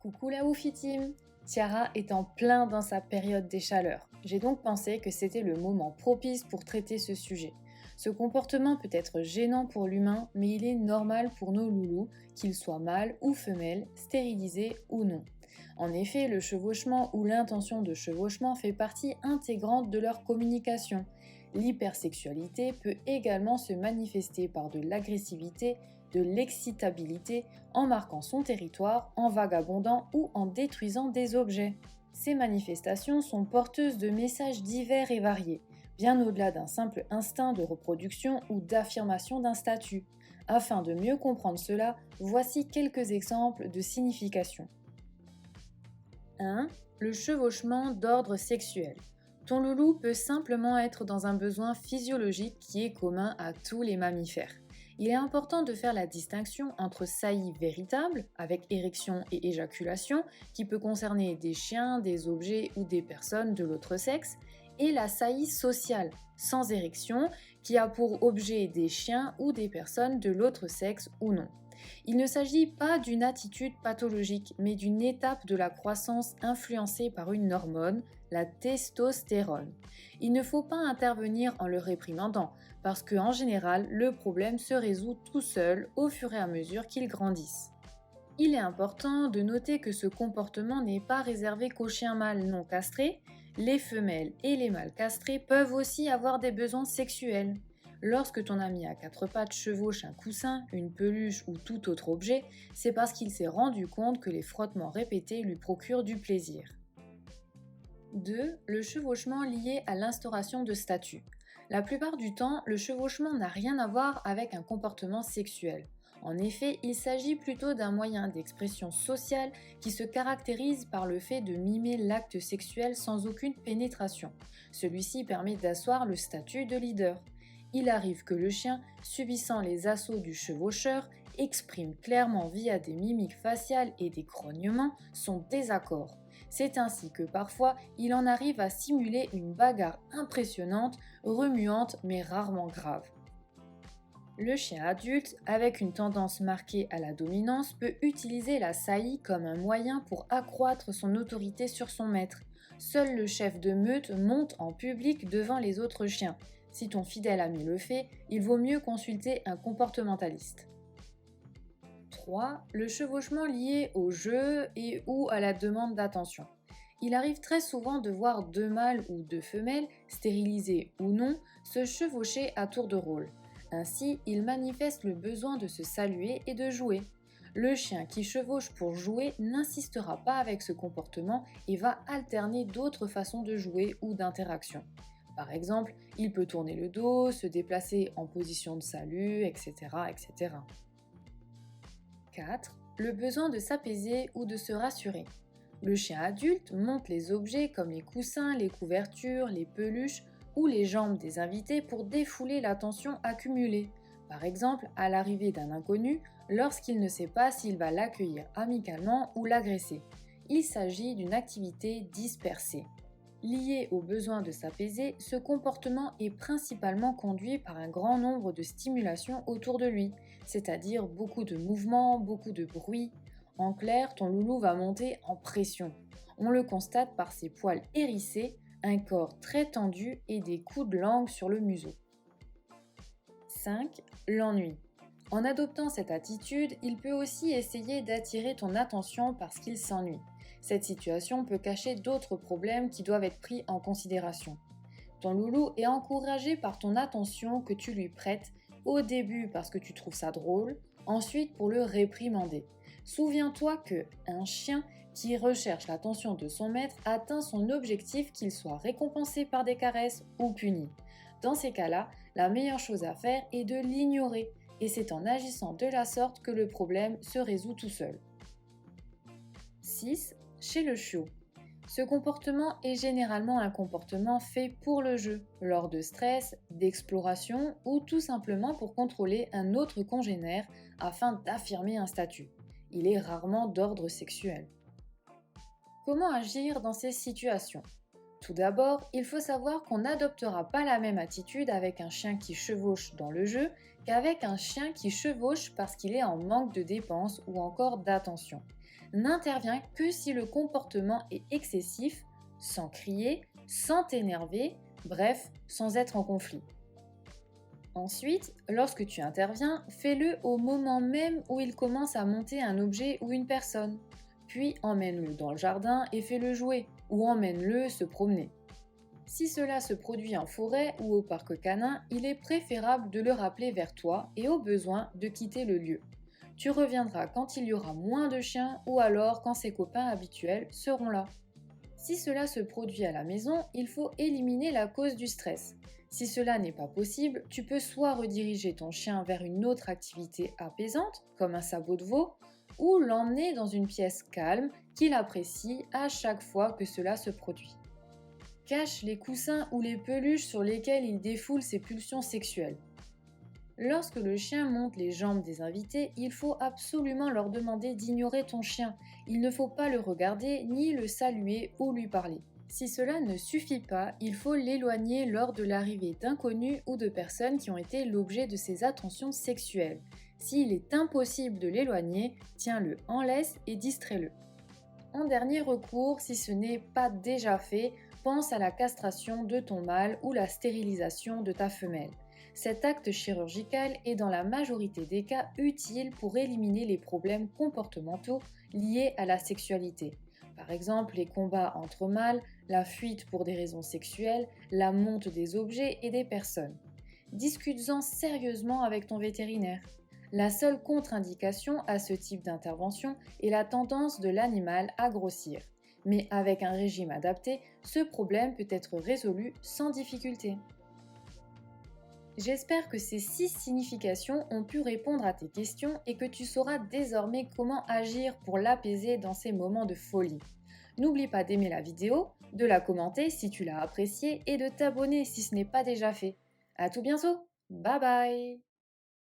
Coucou la Woofi Team! Tiara est en plein dans sa période des chaleurs. J'ai donc pensé que c'était le moment propice pour traiter ce sujet. Ce comportement peut être gênant pour l'humain, mais il est normal pour nos loulous, qu'ils soient mâles ou femelles, stérilisés ou non. En effet, le chevauchement ou l'intention de chevauchement fait partie intégrante de leur communication. L'hypersexualité peut également se manifester par de l'agressivité, de l'excitabilité, en marquant son territoire, en vagabondant ou en détruisant des objets. Ces manifestations sont porteuses de messages divers et variés, bien au-delà d'un simple instinct de reproduction ou d'affirmation d'un statut. Afin de mieux comprendre cela, voici quelques exemples de significations. 1. Le chevauchement d'ordre sexuel. Ton loulou peut simplement être dans un besoin physiologique qui est commun à tous les mammifères. Il est important de faire la distinction entre saillie véritable, avec érection et éjaculation, qui peut concerner des chiens, des objets ou des personnes de l'autre sexe, et la saillie sociale, sans érection, qui a pour objet des chiens ou des personnes de l'autre sexe ou non. Il ne s'agit pas d'une attitude pathologique, mais d'une étape de la croissance influencée par une hormone, la testostérone. Il ne faut pas intervenir en le réprimandant, parce qu'en général, le problème se résout tout seul au fur et à mesure qu'ils grandissent. Il est important de noter que ce comportement n'est pas réservé qu'aux chiens mâles non castrés. Les femelles et les mâles castrés peuvent aussi avoir des besoins sexuels. Lorsque ton ami à quatre pattes chevauche un coussin, une peluche ou tout autre objet, c'est parce qu'il s'est rendu compte que les frottements répétés lui procurent du plaisir. 2. Le chevauchement lié à l'instauration de statut. La plupart du temps, le chevauchement n'a rien à voir avec un comportement sexuel. En effet, il s'agit plutôt d'un moyen d'expression sociale qui se caractérise par le fait de mimer l'acte sexuel sans aucune pénétration. Celui-ci permet d'asseoir le statut de leader. Il arrive que le chien, subissant les assauts du chevaucheur, exprime clairement via des mimiques faciales et des grognements son désaccord. C'est ainsi que parfois il en arrive à simuler une bagarre impressionnante, remuante mais rarement grave. Le chien adulte, avec une tendance marquée à la dominance, peut utiliser la saillie comme un moyen pour accroître son autorité sur son maître. Seul le chef de meute monte en public devant les autres chiens. Si ton fidèle ami le fait, il vaut mieux consulter un comportementaliste. 3. Le chevauchement lié au jeu et ou à la demande d'attention. Il arrive très souvent de voir deux mâles ou deux femelles, stérilisés ou non, se chevaucher à tour de rôle. Ainsi, ils manifestent le besoin de se saluer et de jouer. Le chien qui chevauche pour jouer n'insistera pas avec ce comportement et va alterner d'autres façons de jouer ou d'interaction. Par exemple, il peut tourner le dos, se déplacer en position de salut, etc. etc. 4. Le besoin de s'apaiser ou de se rassurer. Le chien adulte monte les objets comme les coussins, les couvertures, les peluches ou les jambes des invités pour défouler la tension accumulée. Par exemple, à l'arrivée d'un inconnu, lorsqu'il ne sait pas s'il va l'accueillir amicalement ou l'agresser. Il s'agit d'une activité dispersée. Lié au besoin de s'apaiser, ce comportement est principalement conduit par un grand nombre de stimulations autour de lui, c'est-à-dire beaucoup de mouvements, beaucoup de bruit. En clair, ton loulou va monter en pression. On le constate par ses poils hérissés, un corps très tendu et des coups de langue sur le museau. 5. L'ennui. En adoptant cette attitude, il peut aussi essayer d'attirer ton attention parce qu'il s'ennuie. Cette situation peut cacher d'autres problèmes qui doivent être pris en considération. Ton loulou est encouragé par ton attention que tu lui prêtes, au début parce que tu trouves ça drôle, ensuite pour le réprimander. Souviens-toi que un chien qui recherche l'attention de son maître atteint son objectif, qu'il soit récompensé par des caresses ou puni. Dans ces cas-là, la meilleure chose à faire est de l'ignorer, et c'est en agissant de la sorte que le problème se résout tout seul. 6. Chez le chiot. Ce comportement est généralement un comportement fait pour le jeu, lors de stress, d'exploration ou tout simplement pour contrôler un autre congénère afin d'affirmer un statut. Il est rarement d'ordre sexuel. Comment agir dans ces situations ? Tout d'abord, il faut savoir qu'on n'adoptera pas la même attitude avec un chien qui chevauche dans le jeu qu'avec un chien qui chevauche parce qu'il est en manque de dépenses ou encore d'attention. n'intervient que si le comportement est excessif, sans crier, sans t'énerver, bref, sans être en conflit. Ensuite, lorsque tu interviens, fais-le au moment même où il commence à monter un objet ou une personne. Puis emmène-le dans le jardin et fais-le jouer, ou emmène-le se promener. Si cela se produit en forêt ou au parc canin, il est préférable de le rappeler vers toi et au besoin de quitter le lieu. Tu reviendras quand il y aura moins de chiens ou alors quand ses copains habituels seront là. Si cela se produit à la maison, il faut éliminer la cause du stress. Si cela n'est pas possible, tu peux soit rediriger ton chien vers une autre activité apaisante, comme un sabot de veau, ou l'emmener dans une pièce calme qu'il apprécie à chaque fois que cela se produit. Cache les coussins ou les peluches sur lesquels il défoule ses pulsions sexuelles. Lorsque le chien monte les jambes des invités, il faut absolument leur demander d'ignorer ton chien. Il ne faut pas le regarder ni le saluer ou lui parler. Si cela ne suffit pas, il faut l'éloigner lors de l'arrivée d'inconnus ou de personnes qui ont été l'objet de ses attentions sexuelles. S'il est impossible de l'éloigner, tiens-le en laisse et distrais-le. En dernier recours, si ce n'est pas déjà fait, pense à la castration de ton mâle ou la stérilisation de ta femelle. Cet acte chirurgical est dans la majorité des cas utile pour éliminer les problèmes comportementaux liés à la sexualité. Par exemple, les combats entre mâles, la fuite pour des raisons sexuelles, la monte des objets et des personnes. Discute-en sérieusement avec ton vétérinaire. La seule contre-indication à ce type d'intervention est la tendance de l'animal à grossir. Mais avec un régime adapté, ce problème peut être résolu sans difficulté. J'espère que ces 6 significations ont pu répondre à tes questions et que tu sauras désormais comment agir pour l'apaiser dans ces moments de folie. N'oublie pas d'aimer la vidéo, de la commenter si tu l'as appréciée et de t'abonner si ce n'est pas déjà fait. À tout bientôt. Bye bye.